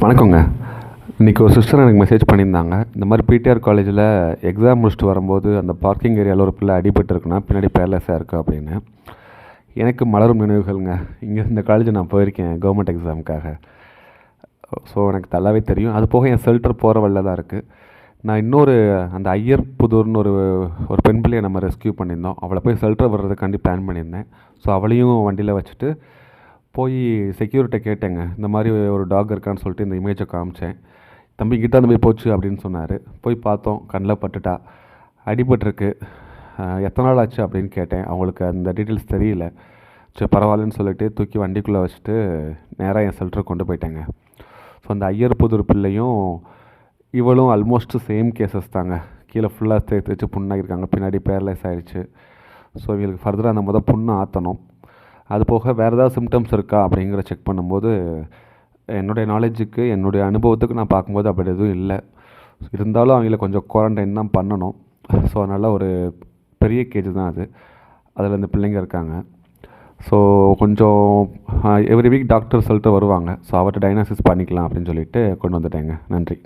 வணக்கங்க. இன்றைக்கி ஒரு சிஸ்டர் எனக்கு மெசேஜ் பண்ணியிருந்தாங்க. இந்த மாதிரி பிடிஆர் காலேஜில் எக்ஸாம் முடிச்சுட்டு வரும்போது அந்த பார்க்கிங் ஏரியாவில் ஒரு பிள்ளை அடிபட்டுருக்குன்னா பின்னாடி பேர்லெஸ்ஸாக இருக்குது அப்படின்னு. எனக்கு மலரும் நினைவுகள்ங்க. இங்கே இந்த காலேஜ் நான் போயிருக்கேன் கவர்மெண்ட் எக்ஸாமுக்காக. ஸோ எனக்கு நல்லாவே தெரியும். அது போக என் ஷெல்டர் போகிற வழியில் தான் இருக்குது. நான் இன்னொரு அந்த ஐயர் புதூர்னு ஒரு பெண் பிள்ளையை நம்ம ரெஸ்கியூ பண்ணியிருந்தோம். அவளை போய் ஷெல்டர் வர்றதுக்காண்டி பிளான் பண்ணியிருந்தேன். ஸோ அவளையும் வண்டியில் வச்சுட்டு போய் செக்யூரிட்ட கேட்டேங்க. இந்த மாதிரி ஒரு டாக் இருக்கான்னு சொல்லிட்டு இந்த இமேஜை காமிச்சேன். தம்பி கிட்ட அந்த போய் போச்சு அப்படின்னு சொன்னார். போய் பார்த்தோம், கண்ணில் பட்டுட்டா, அடிபட்டிருக்கு. எத்தனை நாள் ஆச்சு அப்படின்னு கேட்டேன். அவங்களுக்கு அந்த டீட்டெயில்ஸ் தெரியல. சரி பரவாயில்லன்னு சொல்லிட்டு தூக்கி வண்டிக்குள்ளே வச்சுட்டு நேராக என் ஷெல்டருக்கு கொண்டு போயிட்டேங்க. ஸோ அந்த ஐயர் புதூர் பிள்ளையும் இவளும் ஆல்மோஸ்ட் சேம் கேசஸ் தாங்க. கீழே ஃபுல்லாக தேய்ச்சி புண்ணாகிருக்காங்க, பின்னாடி பேரலைஸ் ஆகிடுச்சு. ஸோ இவங்களுக்கு ஃபர்தராக அந்த புண்ணை ஆற்றணும். அது போக வேறு ஏதாவது சிம்டம்ஸ் இருக்கா அப்படிங்கிற செக் பண்ணும்போது என்னுடைய நாலேஜுக்கு என்னுடைய அனுபவத்துக்கு நான் பார்க்கும்போது அப்படி எதுவும் இல்லை. இருந்தாலும் அவங்கள கொஞ்சம் குவாரண்டைன் தான் பண்ணணும். ஸோ அதனால் ஒரு பெரிய கேஜ் தான் அது. அதில் இந்த பிள்ளைங்க இருக்காங்க. ஸோ கொஞ்சம் எவ்ரி வீக் டாக்டர் சொல்லிட்டு வருவாங்க. ஸோ அவர்கிட்ட டயக்னாசிஸ் பண்ணிக்கலாம் அப்படின்னு சொல்லிட்டு கொண்டு வந்துட்டேங்க. நன்றி.